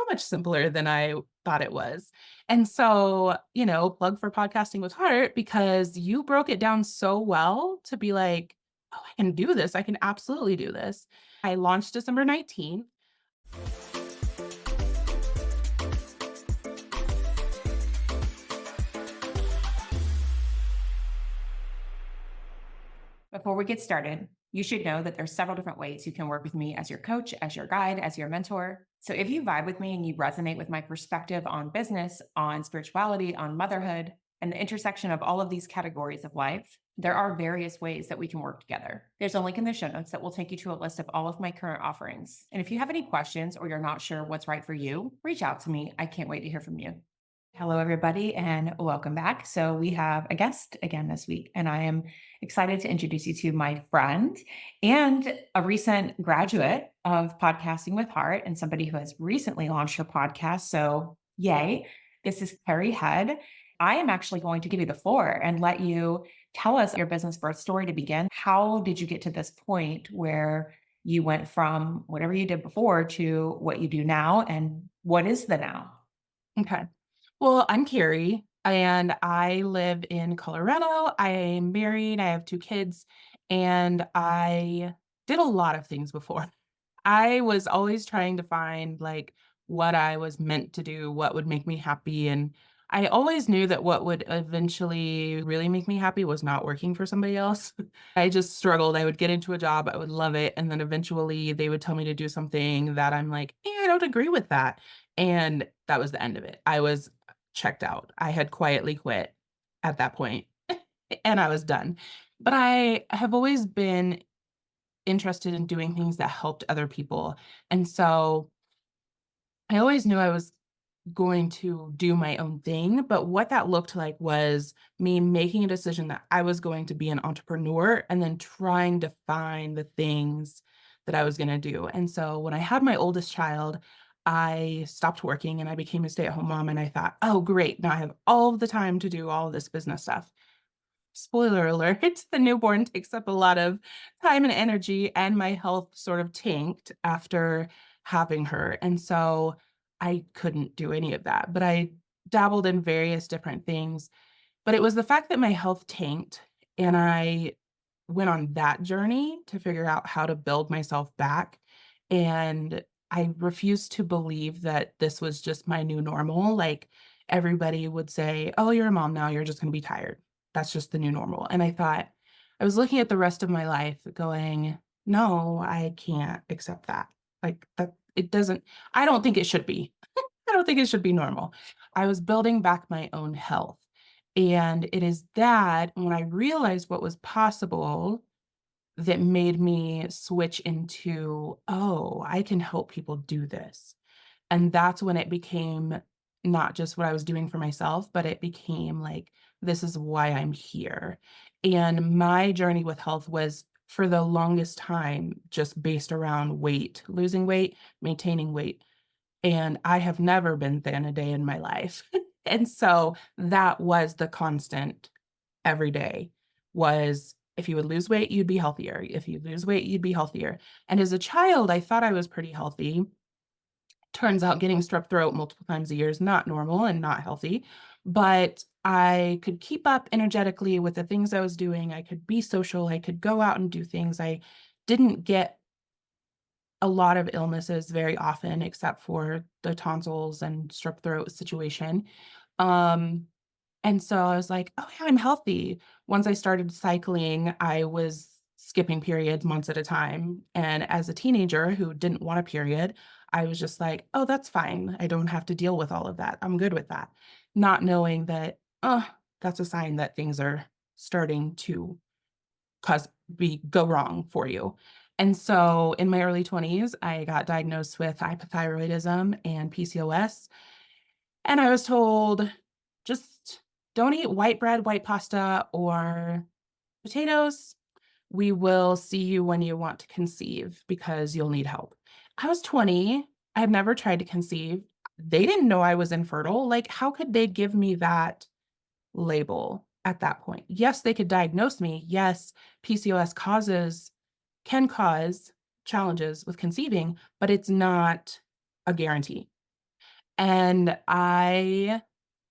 much simpler than I thought it was. And so, plug for podcasting with heart because you broke it down so well to be like, oh, I can do this. I can absolutely do this. I launched December 19th. Before we get started, you should know that there's several different ways you can work with me as your coach, as your guide, as your mentor. So if you vibe with me and you resonate with my perspective on business, on spirituality, on motherhood, and the intersection of all of these categories of life, there are various ways that we can work together. There's a link in the show notes that will take you to a list of all of my current offerings. And if you have any questions or you're not sure what's right for you, reach out to me. I can't wait to hear from you. Hello, everybody, and welcome back. So, we have a guest again this week, and I am excited to introduce you to my friend and a recent graduate of Podcasting with Heart and somebody who has recently launched her podcast. So, yay. This is Carrie Head. I am actually going to give you the floor and let you tell us your business birth story to begin. How did you get to this point where you went from whatever you did before to what you do now? And what is the now? Okay. Well, I'm Carrie and I live in Colorado. I'm married. I have 2 kids and I did a lot of things before. I was always trying to find like what I was meant to do, what would make me happy. And I always knew that what would eventually really make me happy was not working for somebody else. I just struggled. I would get into a job, I would love it. And then eventually they would tell me to do something that I'm like, I don't agree with that. And that was the end of it. I was checked out. I had quietly quit at that point and I was done. But I have always been interested in doing things that helped other people. And so I always knew I was going to do my own thing, but what that looked like was me making a decision that I was going to be an entrepreneur and then trying to find the things that I was going to do. And so when I had my oldest child, I stopped working and I became a stay-at-home mom and I thought, "Oh, great. Now I have all of the time to do all of this business stuff." Spoiler alert, the newborn takes up a lot of time and energy, and my health sort of tanked after having her, and so I couldn't do any of that, but I dabbled in various different things, but it was the fact that my health tanked, and I went on that journey to figure out how to build myself back, and I refused to believe that this was just my new normal. Like, everybody would say, "Oh, you're a mom now, you're just gonna be tired. That's just the new normal." And I thought I was looking at the rest of my life going, "No, I can't accept that." Like, that it doesn't I don't think it should be. I don't think it should be normal. I was building back my own health, and it is that when I realized what was possible that made me switch into, "Oh, I can help people do this." And that's when it became not just what I was doing for myself, but it became like, this is why I'm here. And my journey with health was for the longest time just based around weight, losing weight, maintaining weight. And I have never been thin a day in my life. And so that was the constant every day was if you would lose weight, you'd be healthier. If you lose weight, you'd be healthier. And as a child, I thought I was pretty healthy. Turns out getting strep throat multiple times a year is not normal and not healthy, but I could keep up energetically with the things I was doing. I could be social. I could go out and do things. I didn't get a lot of illnesses very often, except for the tonsils and strep throat situation. Um, and so I was like, "Oh, yeah, I'm healthy." Once I started cycling, I was skipping periods months at a time, and as a teenager who didn't want a period, I was just like, "Oh, that's fine. I don't have to deal with all of that. I'm good with that." Not knowing that, that's a sign that things are starting to cause go wrong for you. And so in my early 20s, I got diagnosed with hypothyroidism and PCOS, and I was told, "Just don't eat white bread, white pasta, or potatoes. We will see you when you want to conceive because you'll need help." I was 20. I had never tried to conceive. They didn't know I was infertile. Like, how could they give me that label at that point? Yes, they could diagnose me. Yes, PCOS can cause challenges with conceiving, but it's not a guarantee. And I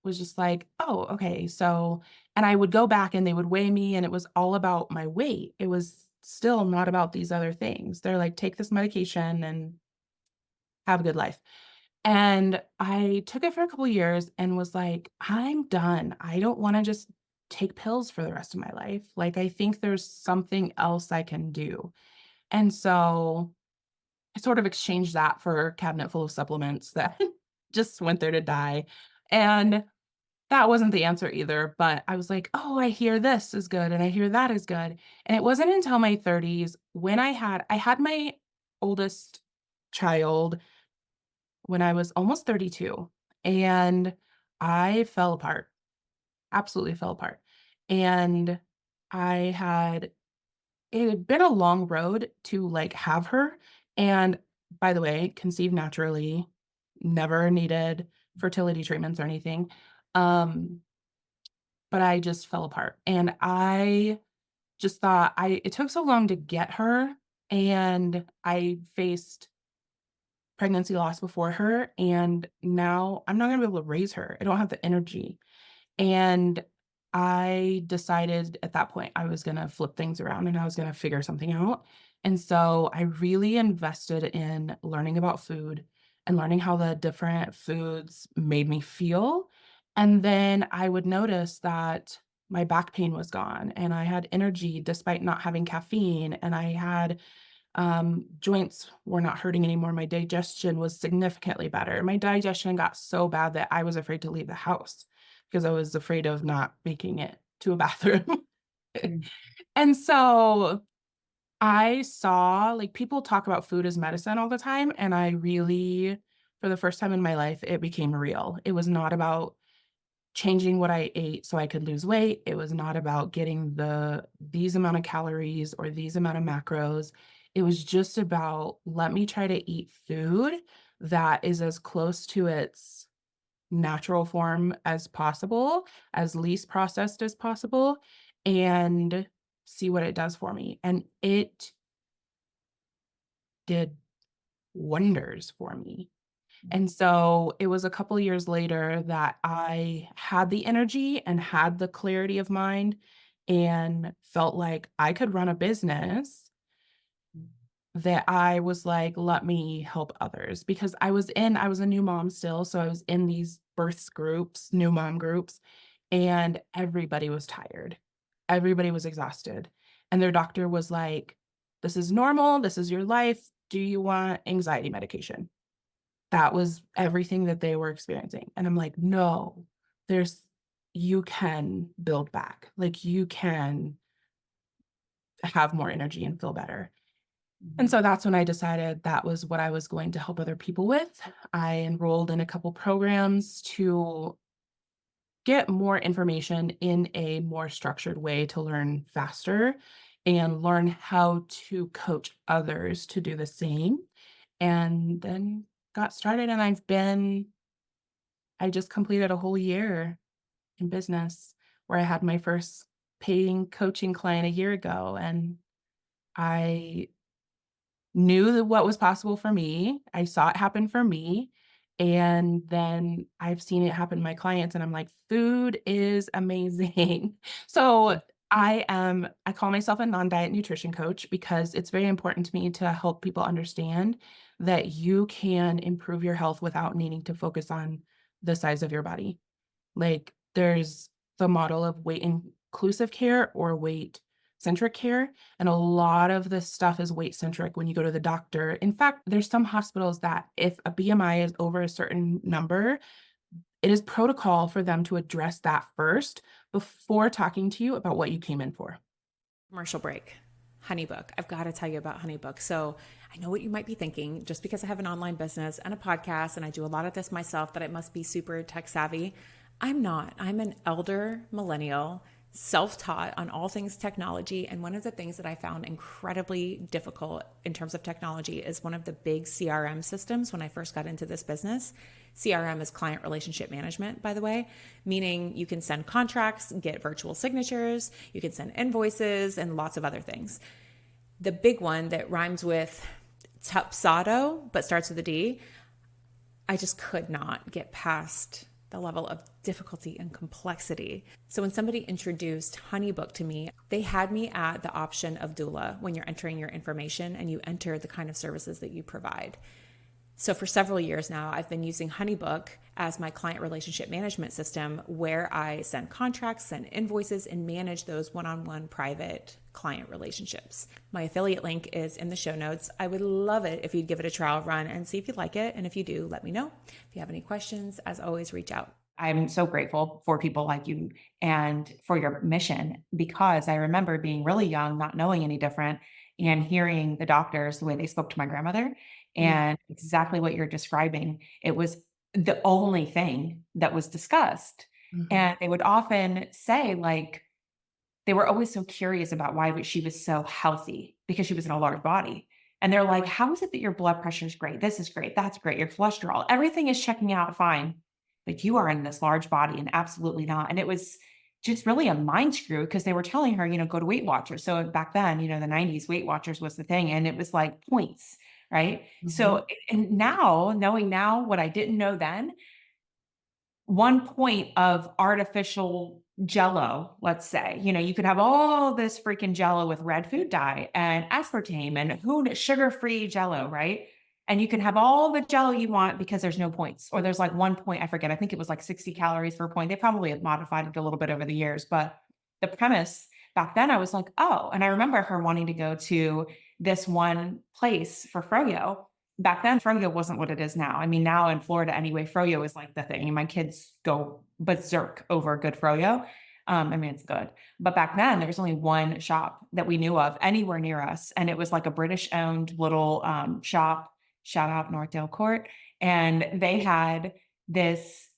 was just like, "Oh, okay." So and I would go back and they would weigh me and it was all about my weight. It was still not about these other things. They're like, "Take this medication and have a good life." And I took it for a couple years and was like, "I'm done. I don't wanna just take pills for the rest of my life. Like, I think there's something else I can do." And so I sort of exchanged that for a cabinet full of supplements that just went there to die. And that wasn't the answer either, but I was like, "Oh, I hear this is good and I hear that is good." And it wasn't until my 30s when I had my oldest child when I was almost 32, and I fell apart, absolutely fell apart. And I had it had been a long road to, like, have her, and by the way, conceived naturally, never needed fertility treatments or anything, but I just fell apart, and I just thought it took so long to get her, and I faced pregnancy loss before her, and now I'm not gonna be able to raise her. I don't have the energy. And I decided at that point I was gonna flip things around and I was gonna figure something out. And so I really invested in learning about food and learning how the different foods made me feel. And then I would notice that my back pain was gone and I had energy despite not having caffeine and I had joints were not hurting anymore. My digestion was significantly better. My digestion got so bad that I was afraid to leave the house because I was afraid of not making it to a bathroom. Mm. And so I saw like people talk about food as medicine all the time. And I really, for the first time in my life, it became real. It was not about changing what I ate so I could lose weight. It was not about getting these amount of calories or these amount of macros. It was just about let me try to eat food that is as close to its natural form as possible, as least processed as possible, and see what it does for me. And it did wonders for me. And so it was a couple years later that I had the energy and had the clarity of mind and felt like I could run a business that I was like, let me help others because I was a new mom still. So I was in these births groups, new mom groups, and everybody was tired. Everybody was exhausted. And their doctor was like, this is normal. This is your life. Do you want anxiety medication? That was everything that they were experiencing, and I'm like, "No, there's you can build back, like, you can have more energy and feel better." And Mhm. so that's when I decided that was what I was going to help other people with. I enrolled in a couple programs to get more information in a more structured way to learn faster and learn how to coach others to do the same, and then got started, and I just completed a whole year in business where I had my first paying coaching client a year ago, and I knew that what was possible for me. I saw it happen for me, and then I've seen it happen to my clients, and I'm like, "Food is amazing." So, I call myself a non-diet nutrition coach because it's very important to me to help people understand that you can improve your health without needing to focus on the size of your body. Like, there's the model of weight inclusive care or weight-centric care, and a lot of this stuff is weight-centric when you go to the doctor. In fact, there's some hospitals that if a BMI is over a certain number, it is protocol for them to address that first before talking to you about what you came in for. Commercial break. HoneyBook. I've got to tell you about HoneyBook. So I know what you might be thinking. Just because I have an online business and a podcast and I do a lot of this myself, that it must be super tech savvy. I'm not. I'm an elder millennial, self taught on all things technology. And one of the things that I found incredibly difficult in terms of technology is one of the big CRM systems when I first got into this business. CRM is client relationship management, by the way, meaning you can send contracts, get virtual signatures, you can send invoices, and lots of other things. The big one that rhymes with Tupsado, but starts with a D, I just could not get past the level of difficulty and complexity. So when somebody introduced HoneyBook to me, they had me at the option of doula when you're entering your information and you enter the kind of services that you provide. So for several years now, I've been using HoneyBook as my client relationship management system where I send contracts, send invoices, and manage those one-on-one private client relationships. My affiliate link is in the show notes. I would love it if you'd give it a trial run and see if you like it. And if you do, let me know. If you have any questions, as always, reach out. I'm so grateful for people like you and for your mission because I remember being really young, not knowing any different, and hearing the doctors, the way they spoke to my grandmother, Mm, and exactly what you're describing. It was the only thing that was discussed. Mhm. And they would often say, like, they were always so curious about why she was so healthy because she was in a large body. And they're like, "How is it that your blood pressure is great? This is great. That's great. Your cholesterol, everything is checking out fine, but you are in this large body and absolutely not." And it was just really a mind screw because they were telling her, go to Weight Watchers. So back then, the 90s, Weight Watchers was the thing. And it was like points, right? Mhm. So, and now, knowing now what I didn't know then, 1 point of artificial jello, let's say, you could have all this freaking jello with red food dye and aspartame and sugar-free jello, right? And you can have all the jello you want because there's no points, or there's like 1 point, I forget, I think it was like 60 calories per point. They probably have modified it a little bit over the years, but the premise back then, I was like, "Oh," and I remember her wanting to go to this one place for froyo. Back then, froyo wasn't what it is now. I mean, now in Florida anyway, froyo is like the thing, and my kids go berserk over good froyo. I mean, it's good. But back then, there was only one shop that we knew of anywhere near us, and it was like a British-owned little, shop, shout out Northdale Court, and they had this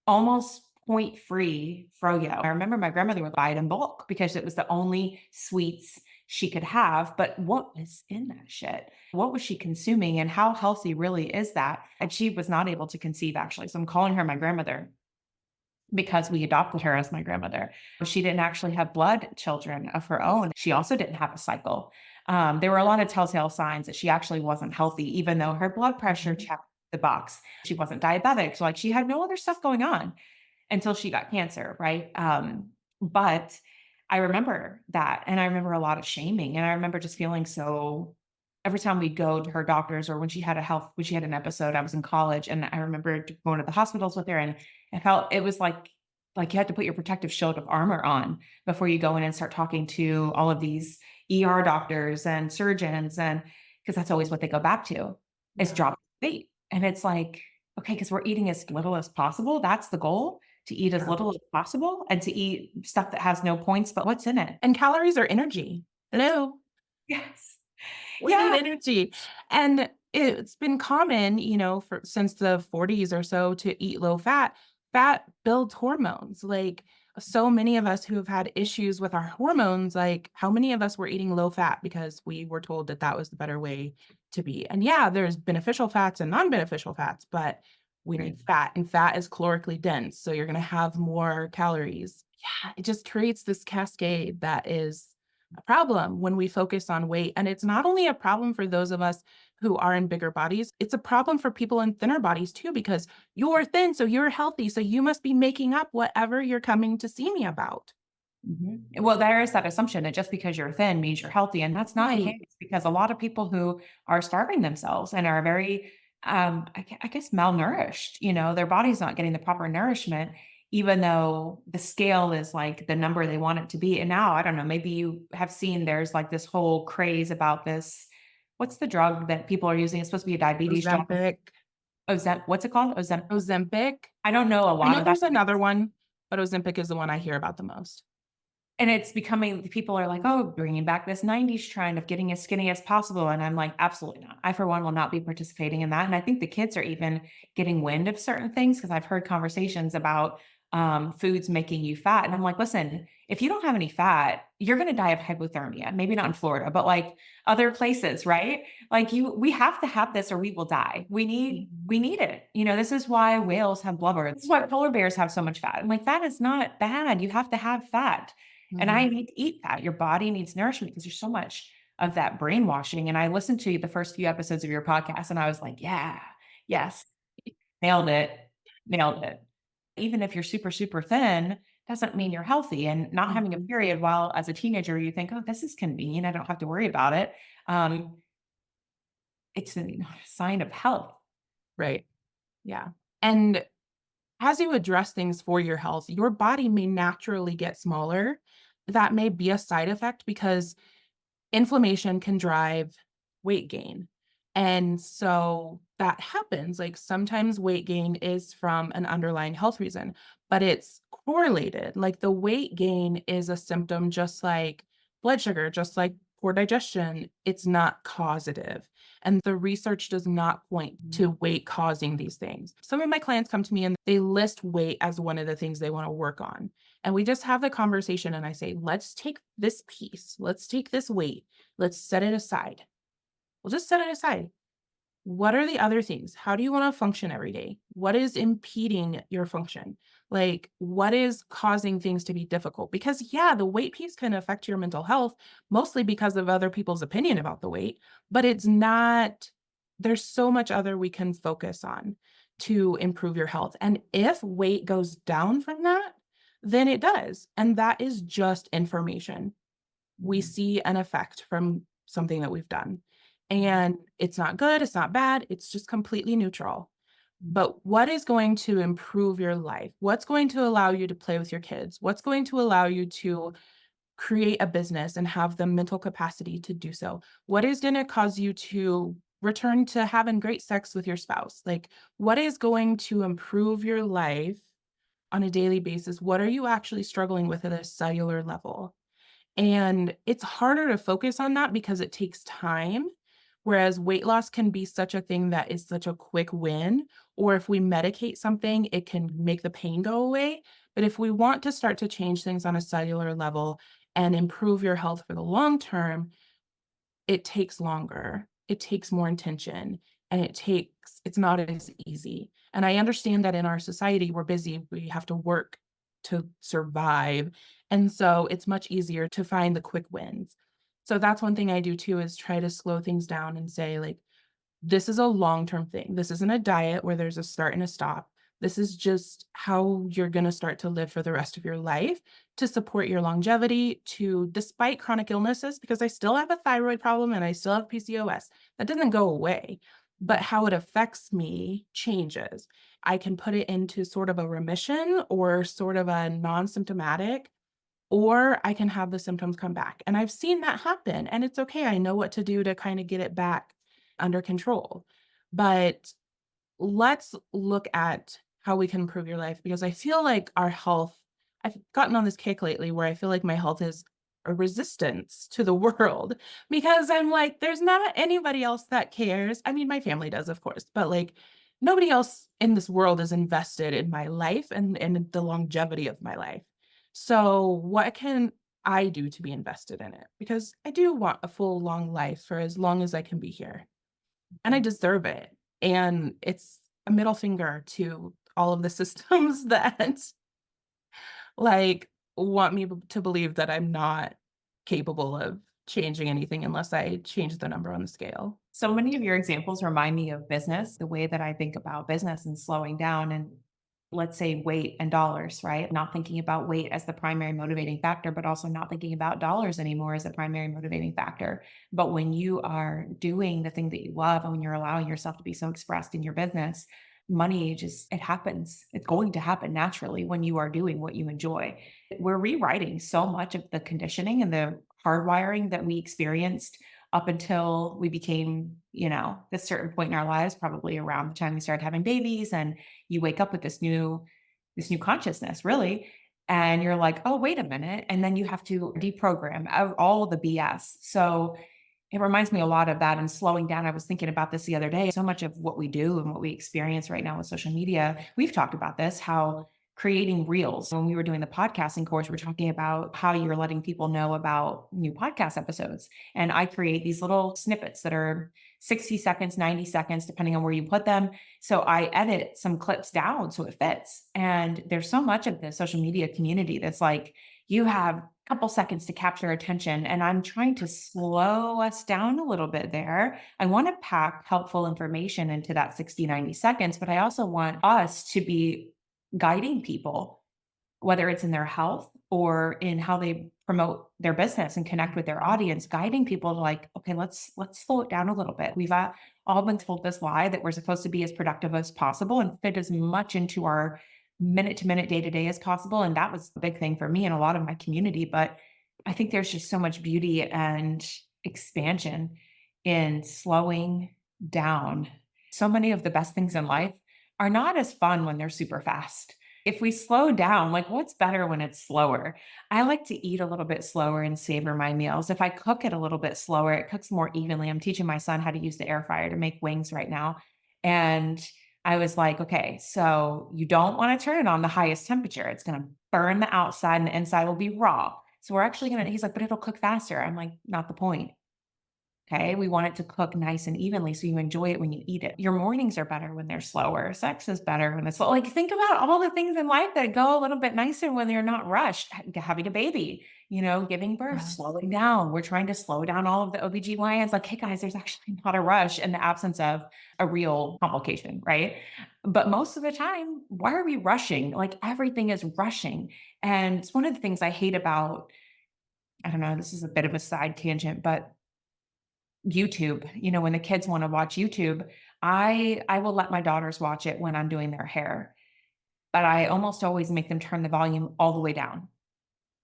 almost point-free froyo. I remember my grandmother would buy it in bulk because it was the only sweets she could have, but what was in that shit? What was she consuming, and how healthy really is that? And she was not able to conceive, actually, so I'm calling her my grandmother because we adopted her as my grandmother. She didn't actually have blood children of her own. She also didn't have a cycle. There were a lot of telltale signs that she actually wasn't healthy, even though her blood pressure Mhm. checked the box. She wasn't diabetic. So, like, she had no other stuff going on until she got cancer, right? But I remember that, and I remember a lot of shaming, and I remember just feeling so every time we'd go to her doctors or when she had an episode, I was in college, and I remember going to the hospitals with her, and I felt it was like you had to put your protective shield of armor on before you go in and start talking to all of these ER doctors and surgeons, and because that's always what they go back to is Yeah. drop weight. And it's like, okay, because we're eating as little as possible. That's the goal, to eat as Yeah. little as possible and to eat stuff that has no points, but what's in it? And calories are energy. Hello? Yes. We need Yeah. energy. And it's been common, for since the 40s or so to eat low fat. Fat builds hormones. Like so many of us who have had issues with our hormones, like how many of us were eating low fat because we were told that that was the better way to be. And yeah, there's beneficial fats and non-beneficial fats, but we Right. need fat and fat is calorically dense. So you're going to have more calories. Yeah, it just creates this cascade that is a problem when we focus on weight. And it's not only a problem for those of us who are in bigger bodies, it's a problem for people in thinner bodies too, because you're thin, so you're healthy. So you must be making up whatever you're coming to see me about. Mhm. Well, there is that assumption that just because you're thin means you're healthy, and that's not the Right. case because a lot of people who are starving themselves and are very, I guess, malnourished, their body's not getting the proper nourishment, even though the scale is like the number they want it to be. And now, I don't know, maybe you have seen there's like this whole craze about this. What's the drug that people are using? It's supposed to be a diabetes drug. Ozempic. What's it called? Ozempic. I don't know a I lot know about there's another one, but Ozempic is the one I hear about the most. And it's becoming people are like, "Oh, bringing back this 90s trend of getting as skinny as possible," and I'm like, "Absolutely not. I, for one, will not be participating in that," and I think the kids are even getting wind of certain things because 'cause I've heard conversations about, foods making you fat, and I'm like, "Listen, if you don't have any fat, you're gonna die of hypothermia." Maybe not in Florida, but, like, other places, right? Like, we have to have this or we will die. We Mhm. need it. This is why whales have blubber. This is why polar bears have so much fat. I'm like, "Fat is not bad. You have to have fat." And I Mhm. need to eat that. Your body needs nourishment because there's so much of that brainwashing. And I listened to the first few episodes of your podcast and I was like, yeah, yes. Nailed it. Nailed it. Even if you're super, super thin, doesn't mean you're healthy. And not having a Mhm. period while as a teenager, you think, oh, this is convenient. I don't have to worry about it. Um, it's a sign of health. Right. Yeah. And as you address things for your health, your body may naturally get smaller. That may be a side effect because inflammation can drive weight gain. And so that happens. Like sometimes weight gain is from an underlying health reason, but it's correlated. Like the weight gain is a symptom, just like blood sugar, just like poor digestion. It's not causative. And the research does not point to weight causing these things. Some of my clients come to me and they list weight as one of the things they want to work on. And we just have the conversation and I say, let's take this piece, let's take this weight, let's set it aside. We'll just set it aside. What are the other things? How do you want to function every day? What is impeding your function? Like, what is causing things to be difficult? Because, yeah, the weight piece can affect your mental health, mostly because of other people's opinion about the weight, but it's not, there's so much other we can focus on to improve your health. And if weight goes down from that, then it does. And that is just information. We see an effect from something that we've done. And it's not good, it's not bad, it's just completely neutral. But what is going to improve your life? What's going to allow you to play with your kids? What's going to allow you to create a business and have the mental capacity to do so? What is going to cause you to return to having great sex with your spouse? Like, what is going to improve your life on a daily basis? What are you actually struggling with at a cellular level? And it's harder to focus on that because it takes time, whereas weight loss can be such a thing that is such a quick win, or if we medicate something, it can make the pain go away. But if we want to start to change things on a cellular level and improve your health for the long term, it takes longer, it takes more intention, and it's not as easy. And I understand that in our society, we're busy, we have to work to survive, and so it's much easier to find the quick wins. So that's one thing I do too, is try to slow things down and say, like, this is a long-term thing. This isn't a diet where there's a start and a stop. This is just how you're gonna start to live for the rest of your life to support your longevity, to despite chronic illnesses, because I still have a thyroid problem and I still have PCOS. That doesn't go away, but how it affects me changes. I can put it into sort of a remission or sort of a non-symptomatic, or I can have the symptoms come back. And I've seen that happen, and it's okay. I know what to do to kind of get it back under control. But let's look at how we can improve your life because I feel like our health, I've gotten on this kick lately where I feel like my health is a resistance to the world because I'm like, there's not anybody else that cares. I mean, my family does, of course, but like nobody else in this world is invested in my life and the longevity of my life. So, what can I do to be invested in it? Because I do want a full, long life for as long as I can be here and I deserve it. And it's a middle finger to all of the systems that like want me to believe that I'm not capable of changing anything unless I change the number on the scale. So many of your examples remind me of business, the way that I think about business and slowing down and let's say weight and dollars, right? Not thinking about weight as the primary motivating factor, but also not thinking about dollars anymore as the primary motivating factor. But when you are doing the thing that you love and when you're allowing yourself to be so expressed in your business, money just, it happens. It's going to happen naturally when you are doing what you enjoy. We're rewriting so much of the conditioning and the hardwiring that we experienced up until we became, this certain point in our lives, probably around the time we started having babies, and you wake up with this new consciousness, really. And you're like, oh, wait a minute. And then you have to deprogram all the BS. So it reminds me a lot of that and slowing down. I was thinking about this the other day. So much of what we do and what we experience right now with social media, we've talked about this, how creating reels. When we were doing the podcasting course, we're talking about how you're letting people know about new podcast episodes. And I create these little snippets that are 60 seconds, 90 seconds, depending on where you put them. So I edit some clips down so it fits. And there's so much of the social media community that's like, you have couple seconds to capture attention. And I'm trying to slow us down a little bit there. I want to pack helpful information into that 60, 90 seconds, but I also want us to be guiding people, whether it's in their health or in how they promote their business and connect with their audience, guiding people to like, okay, let's slow it down a little bit. We've all been told this lie that we're supposed to be as productive as possible and fit as much into our minute to minute, day to day as possible. And that was a big thing for me and a lot of my community. But I think there's just so much beauty and expansion in slowing down. So many of the best things in life are not as fun when they're super fast. If we slow down, like what's better when it's slower? I like to eat a little bit slower and savor my meals. If I cook it a little bit slower, it cooks more evenly. I'm teaching my son how to use the air fryer to make wings right now. And I was like, okay, so you don't want to turn it on the highest temperature. It's going to burn the outside and the inside will be raw. So we're actually going to, he's like, but it'll cook faster. I'm like, not the point. Okay. We want it to cook nice and evenly so you enjoy it when you eat it. Your mornings are better when they're slower. Sex is better when it's slow. Like, think about all the things in life that go a little bit nicer when they're not rushed. Having a baby, giving birth, Yes. slowing down. We're trying to slow down all of the OBGYNs. Like, hey guys, there's actually not a rush in the absence of a real complication, right? But most of the time, why are we rushing? Like, everything is rushing. And it's one of the things I hate about, I don't know, this is a bit of a side tangent, but YouTube, when the kids want to watch YouTube, I will let my daughters watch it when I'm doing their hair, but I almost always make them turn the volume all the way down.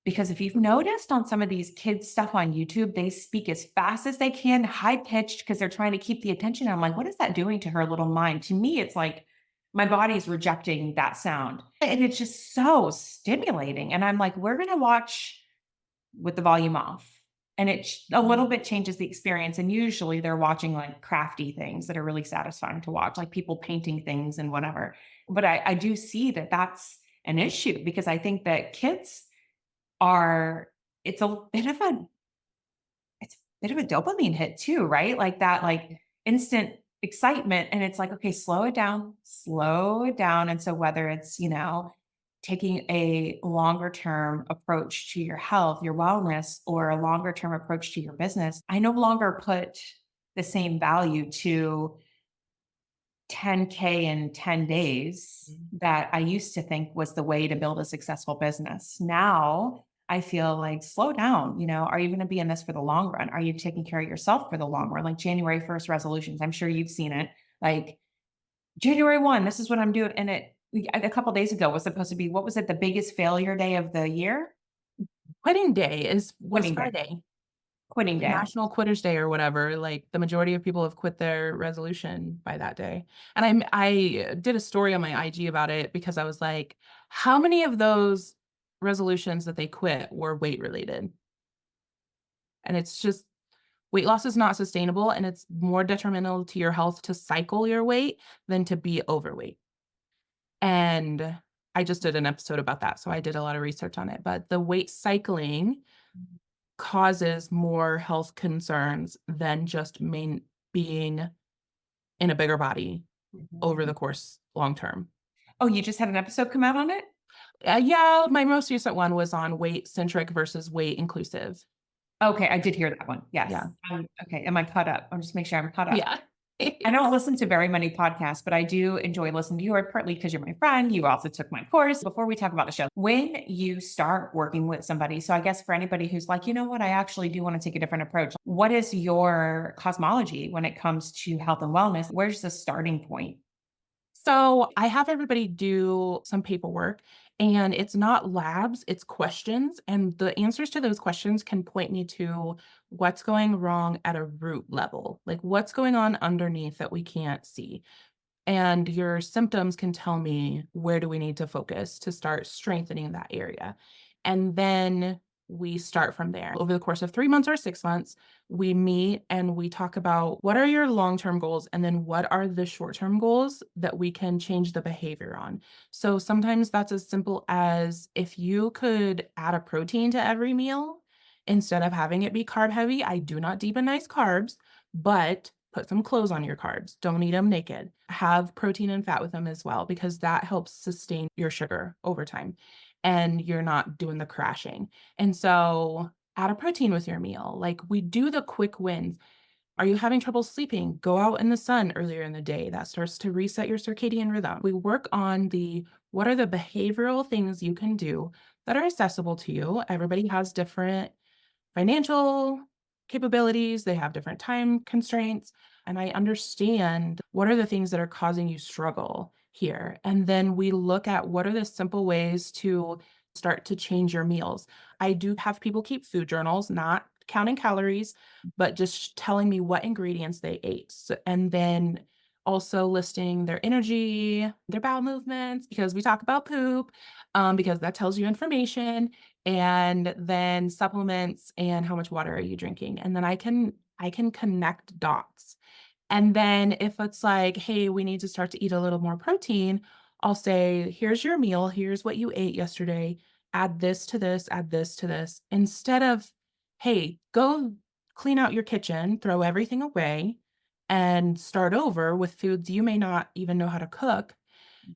Because if you've noticed on some of these kids stuff on YouTube, they speak as fast as they can, high pitched because they're trying to keep the attention. I'm like, what is that doing to her little mind? To me, it's like my body's rejecting that sound. And it's just so stimulating. And I'm like, we're going to watch with the volume off. And it a little bit changes the experience. And usually they're watching like crafty things that are really satisfying to watch, like people painting things and whatever. But I do see that that's an issue because I think that kids are, it's a bit of a, it's a bit of a dopamine hit too, right? Like that, like instant excitement. And it's like, okay, slow it down, slow it down. And so whether it's, taking a longer term approach to your health, your wellness, or a longer term approach to your business, I no longer put the same value to 10K in 10 days that I used to think was the way to build a successful business. Now I feel like slow down. Are you going to be in this for the long run? Are you taking care of yourself for the long run? Like January 1st resolutions. I'm sure you've seen it. Like January 1, this is what I'm doing. And a couple days ago was supposed to be, what was it? The biggest failure day of the year? Quitting day was Quitting day. Friday, Quitting day. National Quitters Day or whatever. Like the majority of people have quit their resolution by that day. And I did a story on my IG about it because I was like, how many of those resolutions that they quit were weight related? And it's just weight loss is not sustainable and it's more detrimental to your health to cycle your weight than to be overweight. And I just did an episode about that, so I did a lot of research on it, but the weight cycling causes more health concerns than just being in a bigger body over the course long term. Oh, you just had an episode come out on it? Yeah, my most recent one was on weight-centric versus weight inclusive. Okay, I did hear that one. Yes. Yeah. Okay, am I caught up? I'll just make sure I'm caught up. Yeah. I don't listen to very many podcasts, but I do enjoy listening to yours, partly because you're my friend. You also took my course. Before we talk about the show, when you start working with somebody, so I guess for anybody who's like, you know what, I actually do want to take a different approach. What is your cosmology when it comes to health and wellness? Where's the starting point? So I have everybody do some paperwork and it's not labs, it's questions. And the answers to those questions can point me to what's going wrong at a root level, like what's going on underneath that we can't see. And your symptoms can tell me where do we need to focus to start strengthening that area. And then we start from there. Over the course of 3 months or 6 months, we meet and we talk about what are your long-term goals and then what are the short-term goals that we can change the behavior on. So sometimes that's as simple as if you could add a protein to every meal instead of having it be carb heavy. I do not demonize carbs, but put some clothes on your carbs. Don't eat them naked. Have protein and fat with them as well, because that helps sustain your sugar over time. and you're not doing the crashing. And so add a protein with your meal. Like we do the quick wins. Are you having trouble sleeping? Go out in the sun earlier in the day. That starts to reset your circadian rhythm. We work on the what are the behavioral things you can do that are accessible to you. Everybody has different financial capabilities, they have different time constraints, and I understand what are the things that are causing you struggle here. And then we look at what are the simple ways to start to change your meals. I do have people keep food journals, not counting calories, but just telling me what ingredients they ate. And then also listing their energy, their bowel movements, because we talk about poop, because that tells you information, and then supplements and how much water are you drinking, and then I can connect dots. And then if it's like, "Hey, we need to start to eat a little more protein," I'll say, "Here's your meal, here's what you ate yesterday, add this to this, add this to this," instead of, "Hey, go clean out your kitchen, throw everything away, and start over with foods you may not even know how to cook."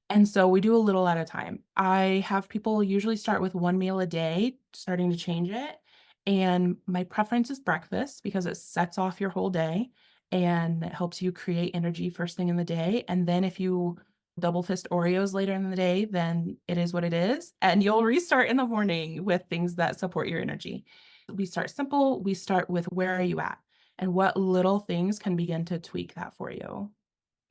And so we do a little at a time. I have people usually start with 1 meal a day, starting to change it, and my preference is breakfast because it sets off your whole day and it helps you create energy first thing in the day, and then if you double fist Oreos later in the day, then it is what it is, and you'll restart in the morning with things that support your energy. We start simple, we start with where are you at, and what little things can begin to tweak that for you.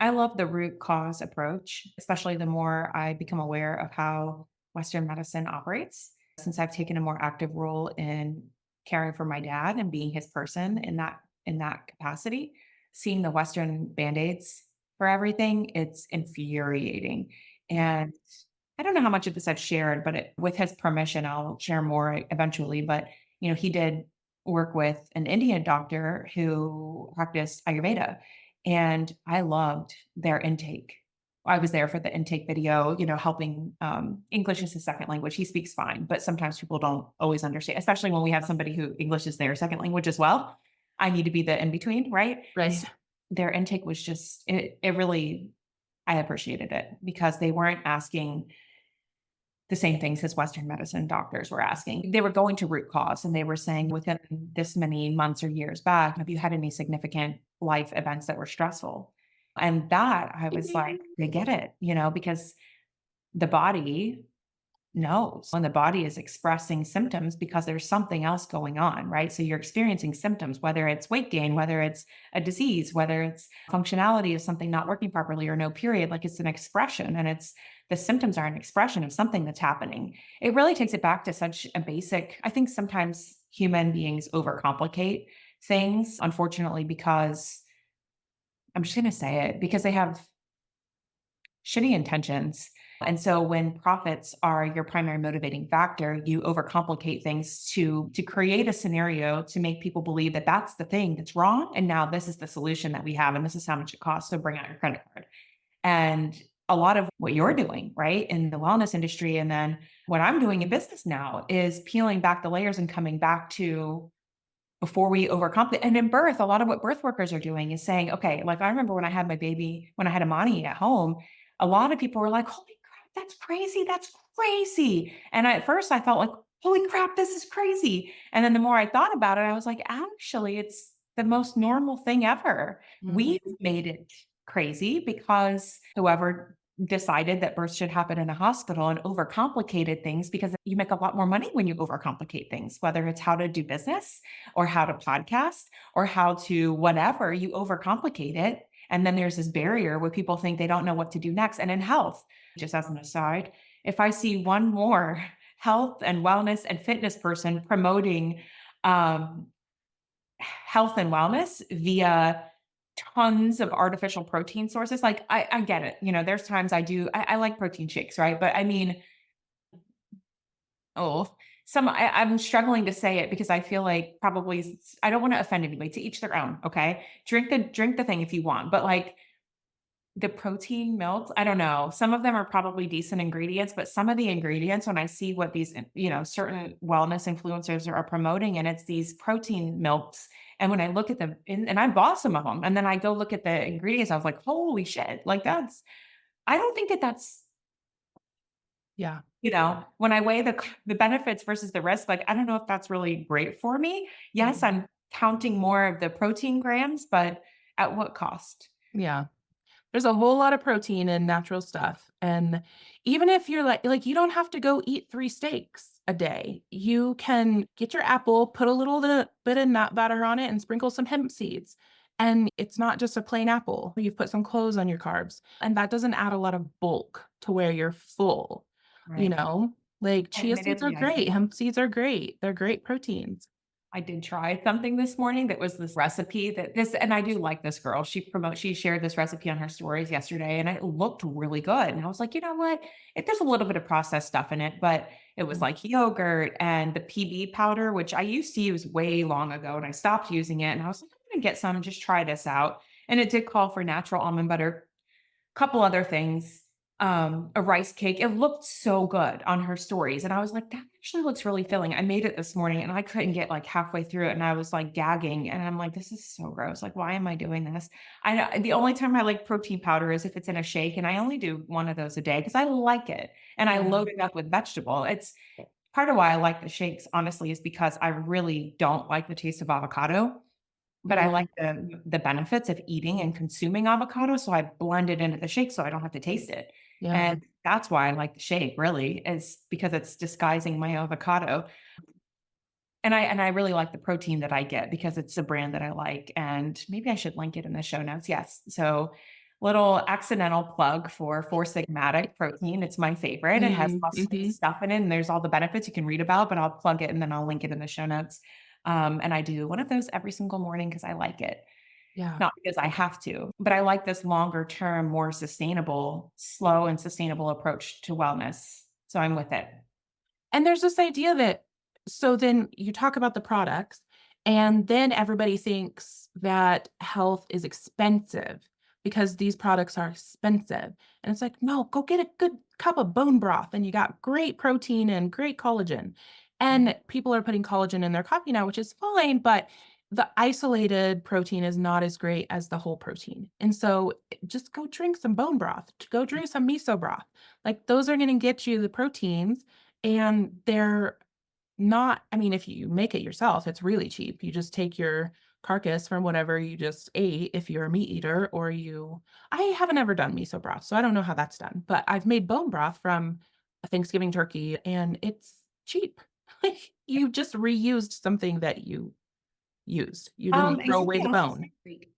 I love the root cause approach, especially the more I become aware of how Western medicine operates. Since I've taken a more active role in caring for my dad and being his person in that capacity, seeing the Western band-aids for everything, it's infuriating. And I don't know how much of this I've shared, but with his permission, I'll share more eventually. But he did work with an Indian doctor who practiced Ayurveda, and I loved their intake. I was there for the intake video, helping. English is his second language. He speaks fine, but sometimes people don't always understand, especially when we have somebody who English is their second language as well. I need to be the in between, right? Right. Their intake was just, it really, I appreciated it because they weren't asking the same things as Western medicine doctors were asking. They were going to root cause and they were saying within this many months or years back, have you had any significant life events that were stressful? And that I was like, they get it, because the body knows when the body is expressing symptoms because there's something else going on, right? So you're experiencing symptoms, whether it's weight gain, whether it's a disease, whether it's functionality of something not working properly or no period, like it's an expression and it's the symptoms are an expression of something that's happening. It really takes it back to such a basic, I think sometimes human beings overcomplicate things, unfortunately, because I'm just going to say it, because they have shitty intentions. And so when profits are your primary motivating factor, you overcomplicate things to create a scenario to make people believe that that's the thing that's wrong. And now this is the solution that we have, and this is how much it costs. So bring out your credit card. And a lot of what you're doing, right, in the wellness industry, and then what I'm doing in business now is peeling back the layers and coming back to before we overcomplicate. And in birth, a lot of what birth workers are doing is saying, okay, like I remember when I had my baby, when I had Amani at home, a lot of people were like, holy crap, that's crazy. That's crazy. And at first I felt like, holy crap, this is crazy. And then the more I thought about it, I was like, actually, it's the most normal thing ever. Mhm. We've made it crazy because whoever decided that birth should happen in a hospital and overcomplicated things because you make a lot more money when you overcomplicate things, whether it's how to do business or how to podcast or how to whatever, you overcomplicate it. And then there's this barrier where people think they don't know what to do next. And in health, just as an aside, if I see one more health and wellness and fitness person promoting um, health and wellness via tons of artificial protein sources, like I get it. There's times I like protein shakes, right? But I mean, oh, I'm struggling to say it because I feel like probably I don't want to offend anybody. To each their own. Okay, drink the thing if you want, but like the protein milks, I don't know. Some of them are probably decent ingredients, but some of the ingredients, when I see what these certain wellness influencers are promoting, and it's these protein milks. And when I look at them, and I bought some of them, and then I go look at the ingredients, I was like, holy shit! Like I don't think that that's Yeah. When I weigh the benefits versus the risk, like, I don't know if that's really great for me. Yes, Mhm. I'm counting more of the protein grams, but at what cost? Yeah. There's a whole lot of protein in natural stuff, and even if you're you don't have to go eat 3 steaks a day. You can get your apple, put a little bit of nut butter on it, and sprinkle some hemp seeds, and it's not just a plain apple. You've put some cloves on your carbs, and that doesn't add a lot of bulk to where you're full, you Right. know? Like, chia seeds are Admittedly, great, hemp seeds are great, they're great proteins. I did try something this morning that was this recipe and I do like this girl. She shared this recipe on her stories yesterday and it looked really good. And I was like, you know what? There's a little bit of processed stuff in it, but it was Mm, like yogurt and the PB powder, which I used to use way long ago and I stopped using it. And I was like, I'm gonna get some and just try this out. And it did call for natural almond butter, couple other things, a rice cake. It looked so good on her stories, and I was like, "That actually looks really filling." I made it this morning, and I couldn't get, like, halfway through it, and I was, like, gagging, and I'm like, "This is so gross, like, why am I doing this?" I know the only time I like protein powder is if it's in a shake, and I only do 1 of those a day because I like it, and I yeah, load it up with vegetable. It's part of why I like the shakes, honestly, is because I really don't like the taste of avocado. But I mm, like the benefits of eating and consuming avocado, so I blend it into the shake so I don't have to taste it, yeah, and that's why I like the shake really, is because it's disguising my avocado, and I really like the protein that I get because it's a brand that I like, and maybe I should link it in the show notes, yes. So, little accidental plug for Four Sigmatic protein, it's my favorite, it has must-have mhm, stuff in it, and there's all the benefits you can read about, but I'll plug it and then I'll link it in the show notes, and I do one of those every single morning because I like it. yeah. Not because I have to, but I like this longer term, more sustainable, slow and sustainable approach to wellness. So I'm with it. And there's this idea that so then you talk about the products, and then everybody thinks that health is expensive because these products are expensive. And it's like, no, go get a good cup of bone broth and you got great protein and great collagen. And people are putting collagen in their coffee now, which is fine, but the isolated protein is not as great as the whole protein. And so just go drink some bone broth, go drink some miso broth. Like those are going to get you the proteins and they're not I mean, if you make it yourself, it's really cheap. You just take your carcass from whatever you just ate if you're a meat eater or you I haven't ever done miso broth, so I don't know how that's done, but I've made bone broth from a Thanksgiving turkey and it's cheap. Like, you just reused something that you used. You didn't And throw away something the else to bone. say, like,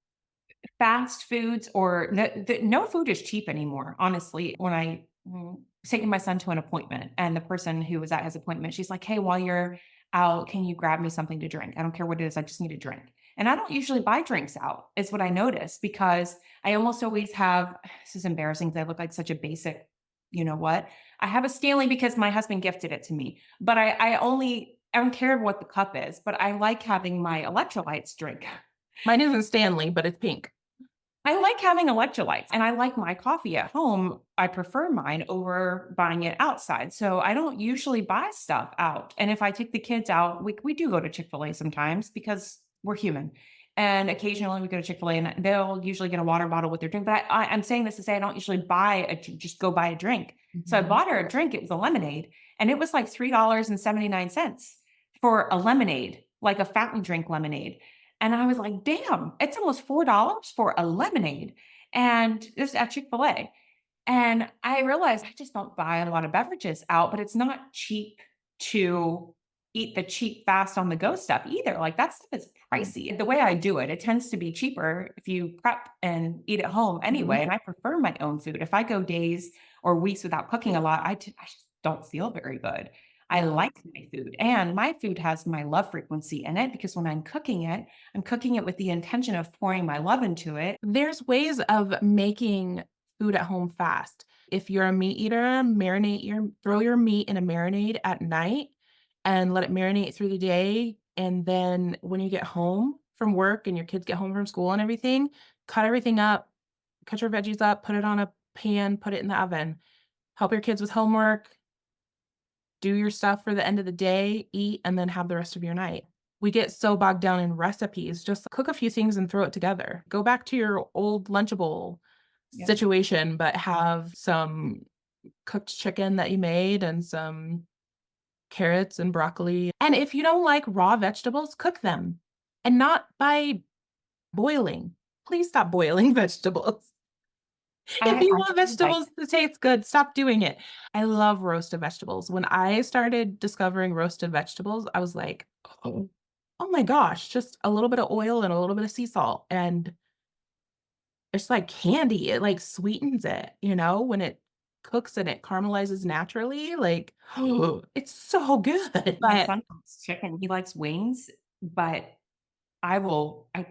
fast foods or no food is cheap anymore, honestly. When I was taking my son to an appointment and the person who was at his appointment, she's like, "Hey, while you're out, can you grab me something to drink? I don't care what it is, I just need a drink." And I don't usually buy drinks out, is what I noticed because I almost always have this is embarrassing because I look like such a basic, you know what? I have a Stanley because my husband gifted it to me, but I don't care what the cup is, but I like having my electrolytes drink. Mine isn't Stanley, but it's pink. I like having electrolytes and I like my coffee at home. I prefer mine over buying it outside. So I don't usually buy stuff out. And if I take the kids out, we do go to Chick-fil-A sometimes because we're human. And occasionally we go to Chick-fil-A and they'll usually get a water bottle with their drink. But I'm saying this to say I don't usually just go buy a drink. So I Mhm. bought her a drink. It was a lemonade and it was like $3.79 for a lemonade, like a fountain drink lemonade. And I was like, "Damn, it's almost $4 for a lemonade." And this at Chick-fil-A. And I realized I just don't buy a lot of beverages out, but it's not cheap to eat the cheap, fast on the go stuff either. Like that stuff is pricey. The way I do it, it tends to be cheaper if you prep and eat at home Mhm. anyway. And I prefer my own food. If I go days or weeks without cooking a lot, I just don't feel very good. I Yeah. like my food and my food has my love frequency in it because when I'm cooking it with the intention of pouring my love into it. There's ways of making food at home fast. If you're a meat eater, throw your meat in a marinade at night and let it marinate through the day, and then when you get home from work and your kids get home from school and everything, cut everything up, cut your veggies up, put it on a pan, put it in the oven. Help your kids with homework, do your stuff for the end of the day, eat, and then have the rest of your night. We get so bogged down in recipes, just cook a few things and throw it together. Go back to your old Lunchable Yep. situation, but have some cooked chicken that you made and some carrots and broccoli. And if you don't like raw vegetables, cook them and not by boiling. Please stop boiling vegetables. If you I want do like vegetables to taste good, stop doing it. I love roasted vegetables. When I started discovering roasted vegetables, I was like, "Oh, oh my gosh, just a little bit of oil and a little bit of sea salt, and it's like candy. It, like, sweetens it, when it cooks and it caramelizes naturally, like, it's so good." my But son likes chicken. He likes wings, but I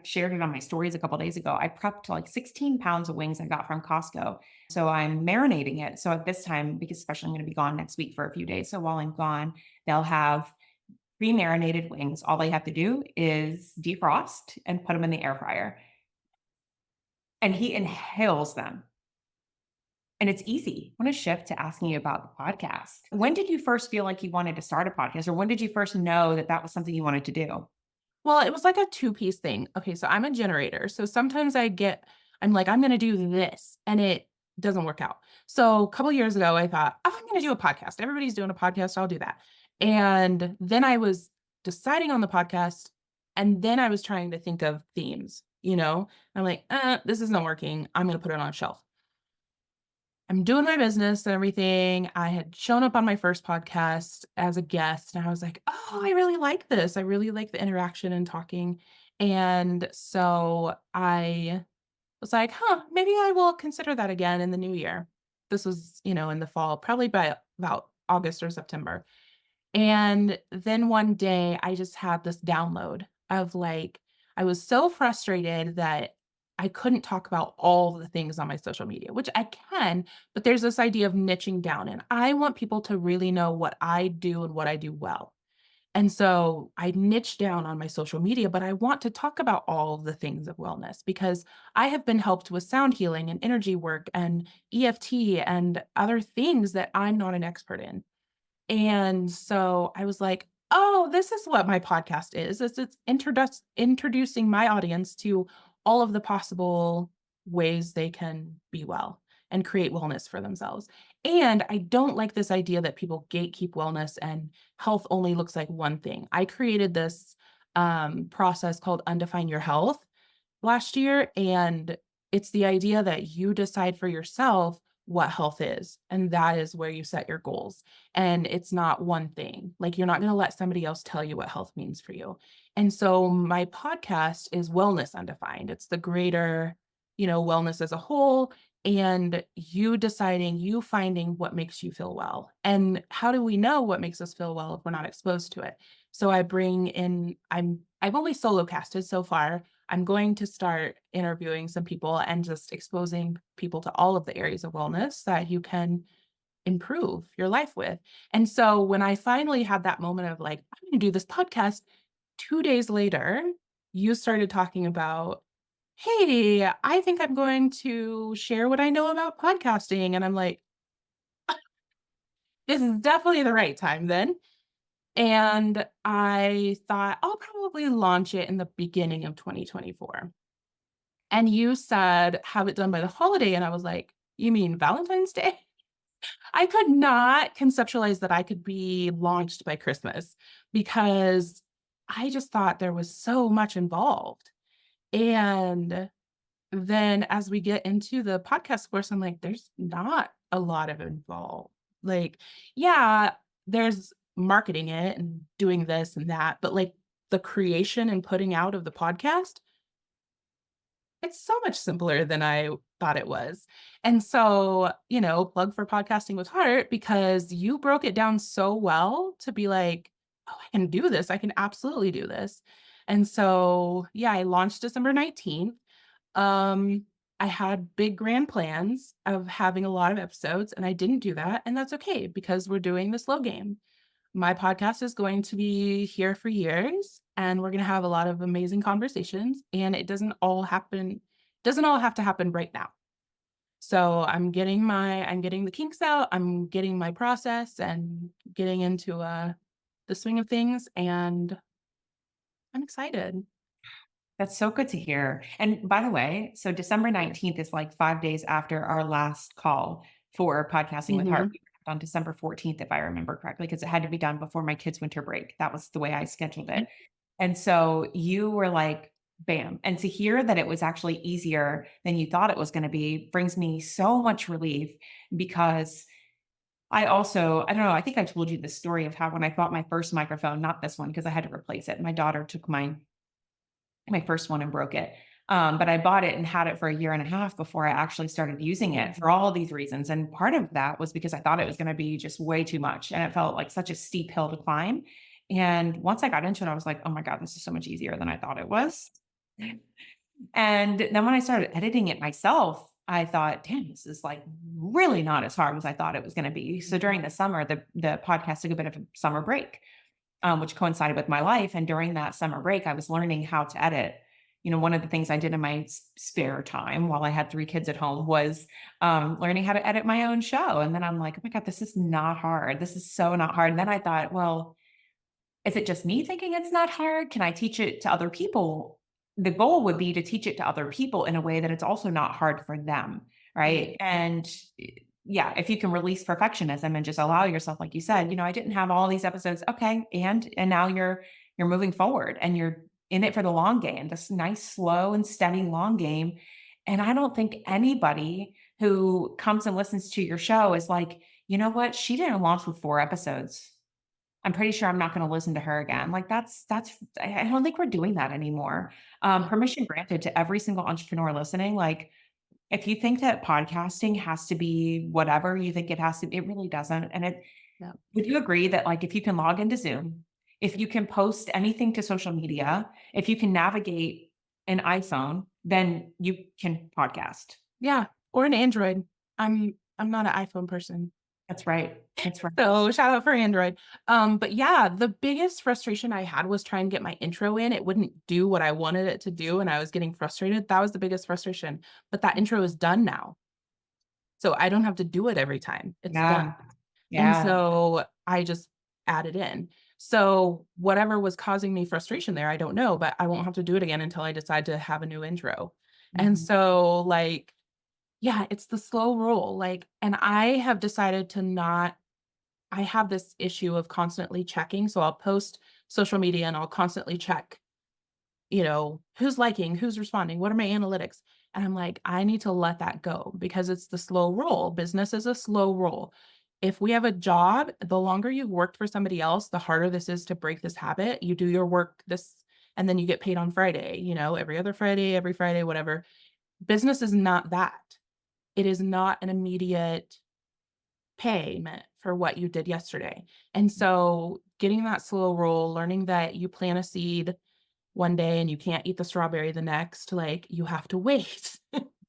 shared it on my stories a couple days ago. I prepped like 16 pounds of wings I got from Costco. So I'm marinating it. So at this time, because especially I'm going to be gone next week for a few days. So while I'm gone, they'll have pre-marinated wings. All they have to do is defrost and put them in the air fryer. And he inhales them. And it's easy. I want to shift to asking you about the podcast. When did you first feel like you wanted to start a podcast, or when did you first know that that was something you wanted to do? well, it was like a two-piece thing. Okay, so I'm a generator, so sometimes I'm like, "I'm gonna do this," and it doesn't work out. So, a couple years ago, I thought, "Oh, I'm gonna do a podcast. Everybody's doing a podcast, I'll do that." And then I was deciding on the podcast, and then I was trying to think of themes, I'm like, this isn't working. I'm gonna put it on a shelf." I'm doing my business and everything. I had shown up on my first podcast as a guest, and I was like, "Oh, I really like this. I really like the interaction and talking." And so I was like, "Huh, maybe I will consider that again in the new year." This was, in the fall, probably by about August or September. And then one day I just had this download of like, I was so frustrated that I couldn't talk about all the things on my social media, which I can, but there's this idea of niching down. And I want people to really know what I do and what I do well. And so I niche down on my social media, but I want to talk about all of the things of wellness because I have been helped with sound healing and energy work and EFT and other things that I'm not an expert in. And so I was like, "Oh, this is what my podcast is. It's introducing my audience to all of the possible ways they can be well and create wellness for themselves." And I don't like this idea that people gatekeep wellness and health only looks like one thing. I created this process called Undefine Your Health last year, and it's the idea that you decide for yourself what health is, and that is where you set your goals. And it's not one thing. Like, you're not going to let somebody else tell you what health means for you. And so my podcast is Wellness Undefined. It's the greater, wellness as a whole, and you deciding, you finding what makes you feel well. And how do we know what makes us feel well if we're not exposed to it? So I bring in I've only solo casted so far. I'm going to start interviewing some people and just exposing people to all of the areas of wellness that you can improve your life with. And so when I finally had that moment of like, I'm going to do this podcast, 2 days later, you started talking about, "Hey, I think I'm going to share what I know about podcasting." And I'm like, this is definitely the right time then. And I thought I'll probably launch it in the beginning of 2024. And you said, "Have it done by the holiday," and I was like, "You mean Valentine's Day?" I could not conceptualize that I could be launched by Christmas because I just thought there was so much involved. And then as we get into the podcast course, I'm like, there's not a lot of involved. Like, yeah, there's marketing it and doing this and that, but like the creation and putting out of the podcast, it's so much simpler than I thought it was. And so, plug for podcasting with heart because you broke it down so well to be like, "Oh, I can do this. I can absolutely do this." And so, yeah, I launched December 19th. I had big grand plans of having a lot of episodes, and I didn't do that, and that's okay because we're doing the slow game. My podcast is going to be here for years, and we're gonna have a lot of amazing conversations, and it doesn't all have to happen right now. So I'm getting the kinks out, I'm getting my process and getting into, the swing of things, and I'm excited. That's so good to hear. And by the way, so December 19th is like 5 days after our last call. for podcasting with Heart. Mhm. We wrapped on December 14th, if I remember correctly, because it had to be done before my kids' winter break. That was the way I scheduled it. And so you were like, bam. And to hear that it was actually easier than you thought it was going to be brings me so much relief because I don't know, I think I told you the story of how when I bought my first microphone, not this one, because I had to replace it. My daughter took my first one and broke it. But I bought it and had it for a year and a half before I actually started using it for all of these reasons. And part of that was because I thought it was going to be just way too much. And it felt like such a steep hill to climb. And once I got into it, I was like, oh my God, this is so much easier than I thought it was. And then when I started editing it myself, I thought, damn, this is like really not as hard as I thought it was going to be. So during the summer, the podcast took a bit of a summer break, which coincided with my life. And during that summer break, I was learning how to edit. You know, one of the things I did in my spare time while I had three kids at home was learning how to edit my own show. And then I'm like, oh my God, this is not hard. This is so not hard. And then I thought, well, is it just me thinking it's not hard? Can I teach it to other people? The goal would be to teach it to other people in a way that it's also not hard for them, right? And yeah, if you can release perfectionism and just allow yourself, like you said, I didn't have all these episodes. Okay, and now you're moving forward and you're in it for the long game, this nice, slow and steady long game. And I don't think anybody who comes and listens to your show is like, you know what, she didn't launch with 4 episodes. I'm pretty sure I'm not gonna listen to her again. Like, that's I don't think we're doing that anymore. Permission granted to every single entrepreneur listening. Like, if you think that podcasting has to be whatever you think it has to, it really doesn't. And Yeah. would you agree that, like, if you can log into Zoom, if you can post anything to social media, if you can navigate an iPhone, then you can podcast? Yeah, or an Android. I'm not an iPhone person. That's right. That's right. So, shout out for Android. But yeah, the biggest frustration I had was trying to get my intro in. It wouldn't do what I wanted it to do, and I was getting frustrated. That was the biggest frustration. But that intro is done now. So I don't have to do it every time. It's done. Yeah. And Yeah. so I just add it in. So whatever was causing me frustration there, I don't know, but I won't have to do it again until I decide to have a new intro. And Mhm. so like, yeah, it's the slow roll. Like, and I have decided to not, I have this issue of constantly checking. So I'll post social media and I'll constantly check, who's liking, who's responding, what are my analytics? And I'm like, I need to let that go because it's the slow roll. Business is a slow roll. If we have a job, the longer you've worked for somebody else, the harder this is to break this habit. You do your work and then you get paid on Friday, every other Friday, every Friday, whatever. Business is not that. It is not an immediate payment for what you did yesterday. And so getting that slow roll, learning that you plant a seed one day and you can't eat the strawberry the next, like you have to wait.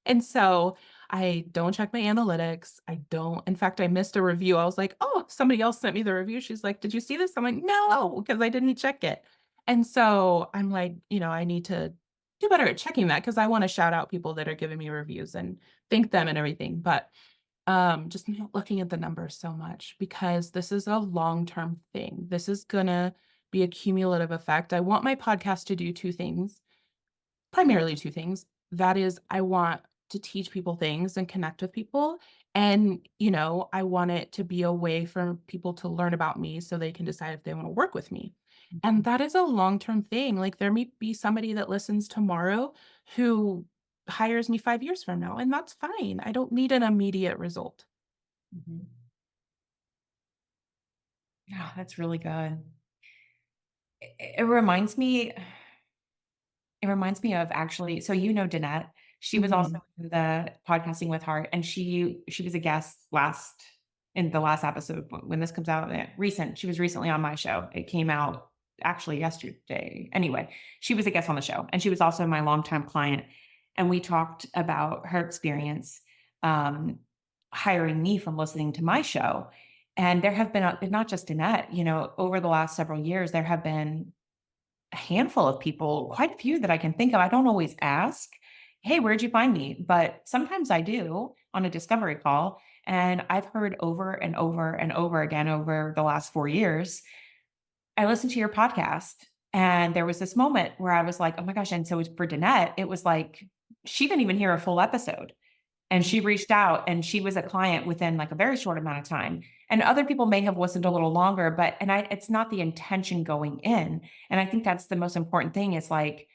And so I don't check my analytics. I don't. In fact, I missed a review. I was like, oh, somebody else sent me the review. She's like, did you see this? I'm like, no, because I didn't check it. And so I'm like, I need to do better at checking that because I want to shout out people that are giving me reviews and thank them and everything. But just not looking at the numbers so much because this is a long-term thing. This is gonna be a cumulative effect. I want my podcast to do 2 things, primarily 2 things. That is, I want to teach people things and connect with people, and, I want it to be a way for people to learn about me so they can decide if they wanna work with me. And that is a long-term thing. Like, there may be somebody that listens tomorrow who hires me 5 years from now, and that's fine. I don't need an immediate result. Mhm. Yeah, that's really good. It reminds me of actually, so Danette, she was also Mhm. in the Podcasting with Heart, and she was a guest in the last episode when this comes out, she was recently on my show. It came out actually yesterday. Anyway, she was a guest on the show, and she was also my longtime client, and we talked about her experience, um, hiring me from listening to my show. And there have been not just Danette, over the last several years, there have been a handful of people, quite a few that I can think of. I don't always ask, "Hey, where'd you find me?" But sometimes I do on a discovery call. And I've heard over and over and over again over the last 4 years, I listened to your podcast. And there was this moment where I was like, oh my gosh. And so for Danette, it was like she didn't even hear a full episode. And she reached out and she was a client within like a very short amount of time. And other people may have listened a little longer, but it's not the intention going in. And I think that's the most important thing is like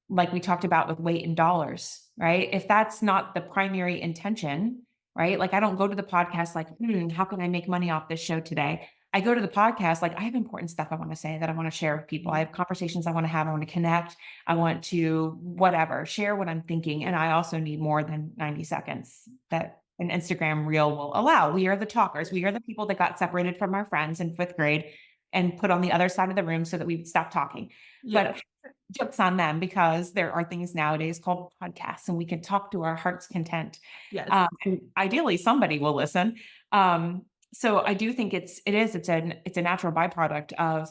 we talked about with weight in dollars, right? If that's not the primary intention, right? Like I don't go to the podcast like, how can I make money off this show today? I go to the podcast like I have important stuff I want to say that I want to share with people. I have conversations I want to have. I want to connect. I want to whatever, share what I'm thinking. And I also need more than 90 seconds that an Instagram reel will allow. We are the talkers. We are the people that got separated from our friends in fifth grade and put on the other side of the room so that we would stop talking. Yes. But jokes on them because there are things nowadays called podcasts and we can talk to our heart's content. Yes. And ideally somebody will listen. So I do think it's a natural byproduct of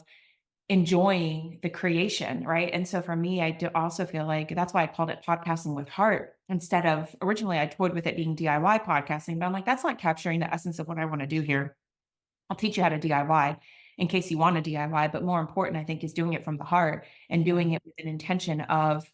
enjoying the creation, right? And so for me, I do also feel like that's why I called it podcasting with heart instead of originally I toyed with it being DIY podcasting, but I'm like, that's not capturing the essence of what I want to do here. I'll teach you how to DIY in case you want to DIY, but more important, I think, is doing it from the heart and doing it with an intention of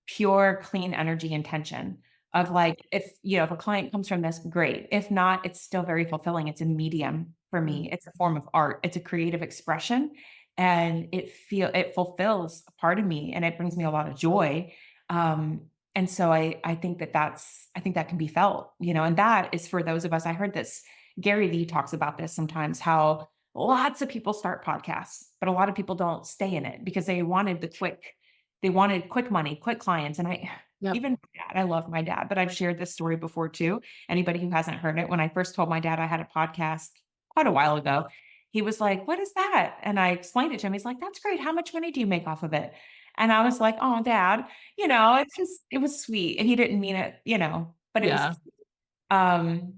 pure, clean energy intention of like, if a client comes from this, great. If not, it's still very fulfilling. It's a medium for me. It's a form of art. It's a creative expression and it fulfills a part of me and it brings me a lot of joy. And so I think I think that can be felt, and that is for those of us. I heard this, Gary Vee talks about this sometimes, how lots of people start podcasts, but a lot of people don't stay in it because they wanted quick money, quick clients. And Yep. even my dad, I love my dad, but I've shared this story before too. Anybody who hasn't heard it, when I first told my dad I had a podcast quite a while ago, he was like, "What is that?" And I explained it to him. He's like, "That's great. How much money do you make off of it?" And I was like, "Oh, dad, it was sweet." And he didn't mean it, but it was, Yeah. um,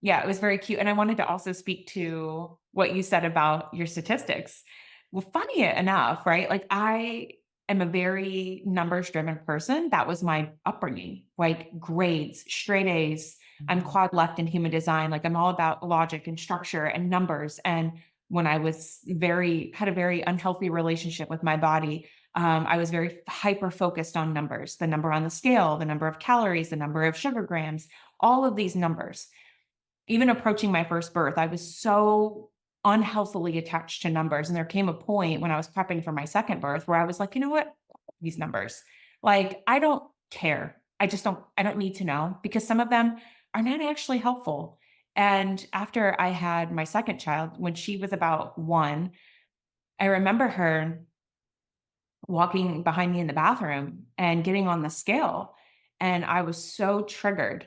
yeah, it was very cute. And I wanted to also speak to what you said about your statistics. Well, funny enough, right? Like I am a very numbers driven person. That was my upbringing, like grades, straight A's. I'm Mhm. quad left in human design. Like I'm all about logic and structure and numbers. And when I had a very unhealthy relationship with my body, I was very hyper focused on numbers, the number on the scale, the number of calories, the number of sugar grams, all of these numbers. Even approaching my first birth, I was so unhealthily attached to numbers. And there came a point when I was prepping for my second birth where I was like, you know what? These numbers. Like, I don't care. I don't need to know because some of them are not actually helpful. And after I had my second child, when she was about one, I remember her walking behind me in the bathroom and getting on the scale. And I was so triggered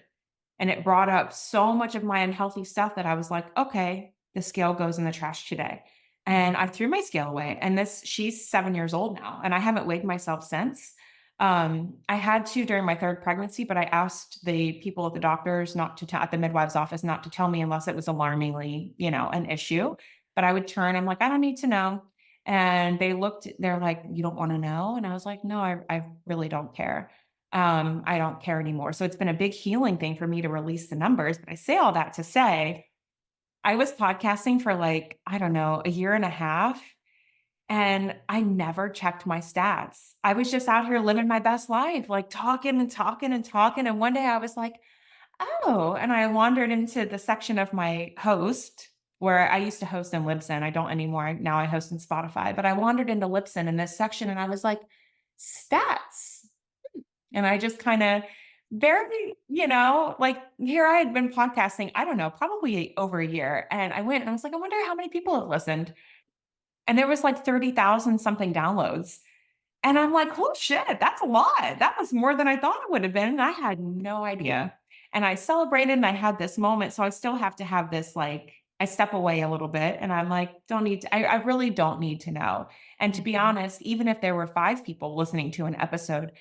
and it brought up so much of my unhealthy stuff that I was like, okay, the scale goes in the trash today. And I threw my scale away. And she's 7 years old now, and I haven't weighed myself since. I had to during my third pregnancy, but I asked the people at the doctors not to tell at the midwife's office not to tell me unless it was alarmingly, an issue. But I would turn, I'm like, I don't need to know. And they're like, you don't want to know? And I was like, no, I really don't care. I don't care anymore. So it's been a big healing thing for me to release the numbers. But I say all that to say, I was podcasting for like, I don't know, a year and a half, and I never checked my stats. I was just out here living my best life, like talking and talking and talking. And one day I was like, oh, and I wandered into the section of my host where I used to host in Libsyn. I don't anymore. Now I host in Spotify, but I wandered into Libsyn in this section and I was like, stats. And I just kind of very, like here I had been podcasting, I don't know, probably over a year. And I went and I was like, I wonder how many people have listened. And there was like 30,000 something downloads. And I'm like, "Oh shit, that's a lot. That was more than I thought it would have been." And I had no idea. And I celebrated and I had this moment. So I still have to have this like, I step away a little bit and I'm like, I really don't need to know. And to be honest, even if there were 5 people listening to an episode,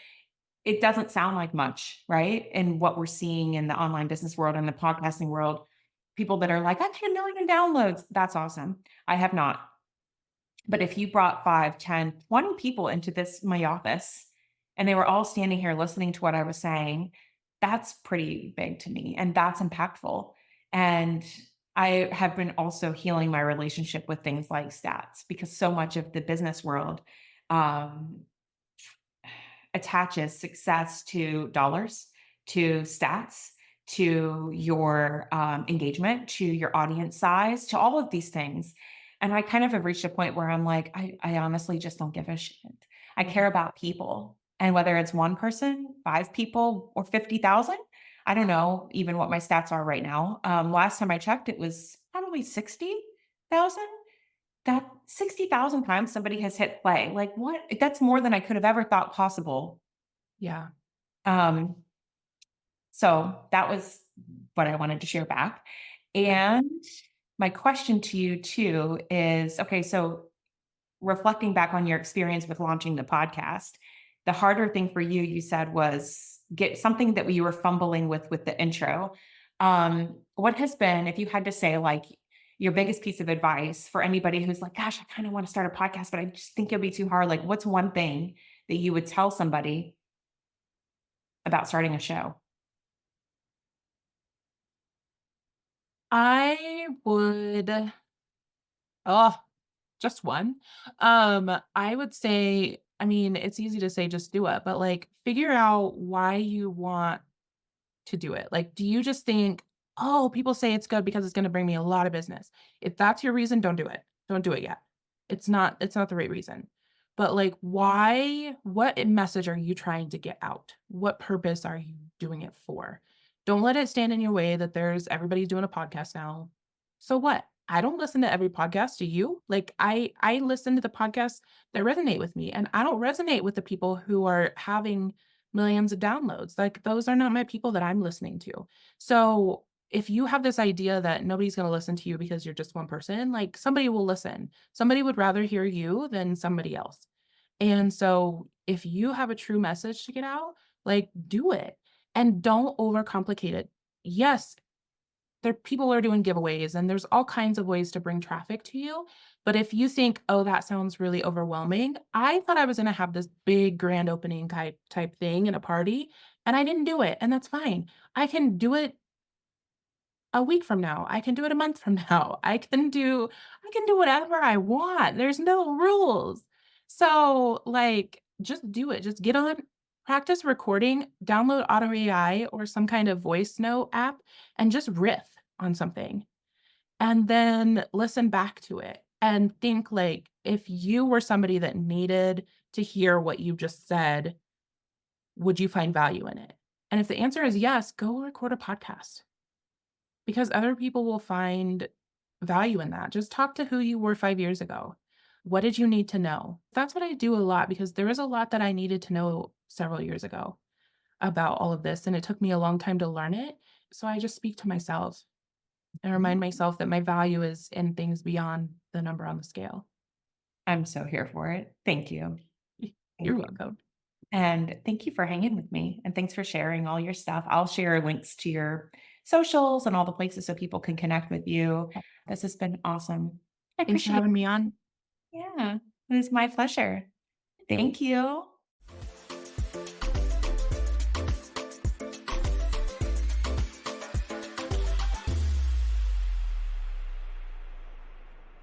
it doesn't sound like much, right? And what we're seeing in the online business world and the podcasting world, people that are like, I've had 1 million downloads. That's awesome. I have not. But if you brought 5, 10, 20 people into my office and they were all standing here listening to what I was saying, that's pretty big to me and that's impactful. And I have been also healing my relationship with things like stats because so much of the business world um, attaches success to dollars to stats, to your engagement, to your audience size, to all of these things. And I kind of have reached a point where I'm like, I honestly just don't give a shit. I care about people. And whether it's one person, five people, or 50,000, I don't know even what my stats are right now. Last time I checked, it was probably 60,000. That 60,000 times somebody has hit play. Like, what? That's more than I could have ever thought possible. Yeah. Um, so that was what I wanted to share back. Yeah. And my question to you too is, okay, so reflecting back on your experience with launching the podcast, the harder thing for you, you said, was get something that you were fumbling with the intro. What has been, if you had to say like your biggest piece of advice for anybody who's like, gosh, I kind of want to start a podcast, but I just think it'll be too hard. Like, what's one thing that you would tell somebody about starting a show? I would oh, just one. I would say, I mean, it's easy to say just do it, but, like, figure out why you want to do it. Like, do you just think, "Oh, people say it's good because it's gonna bring me a lot of business." If that's your reason, don't do it. Don't do it yet. It's not the right reason. But, like, why what message are you trying to get out? What purpose are you doing it for? Don't let it stand in your way that there's everybody's doing a podcast now. So what? I don't listen to every podcast, do you? Like, I listen to the podcasts that resonate with me, and I don't resonate with the people who are having millions of downloads. Like, those are not my people that I'm listening to. So, if you have this idea that nobody's gonna listen to you because you're just one person, like, somebody will listen. Somebody would rather hear you than somebody else. And so, if you have a true message to get out, like, do it and don't overcomplicate it. Yes, there people are doing giveaways and there's all kinds of ways to bring traffic to you. But if you think, "Oh, that sounds really overwhelming," I thought I was gonna have this big grand opening type thing in a party, and I didn't do it, and that's fine. I can do it a week from now. I can do it a month from now. I can do whatever I want. There's no rules. So, like, just do it. Just get on, practice recording, download Auto AI or some kind of voice note app, and just riff on something. And then listen back to it and think, like, if you were somebody that needed to hear what you just said, would you find value in it? And if the answer is yes, go record a podcast. Because other people will find value in that. Just talk to who you were 5 years ago. What did you need to know? That's what I do a lot because there was a lot that I needed to know several years ago about all of this, and it took me a long time to learn it. So I just speak to myself and remind myself that my value is in things beyond the number on the scale. I'm so here for it. Thank you. You're Thank you. welcome. And thank you for hanging with me. And thanks for sharing all your stuff. I'll share links to your socials and all the places so people can connect with you. This has been awesome. I Thanks for appreciate it. having me on. Yeah, it was my pleasure. Thank you.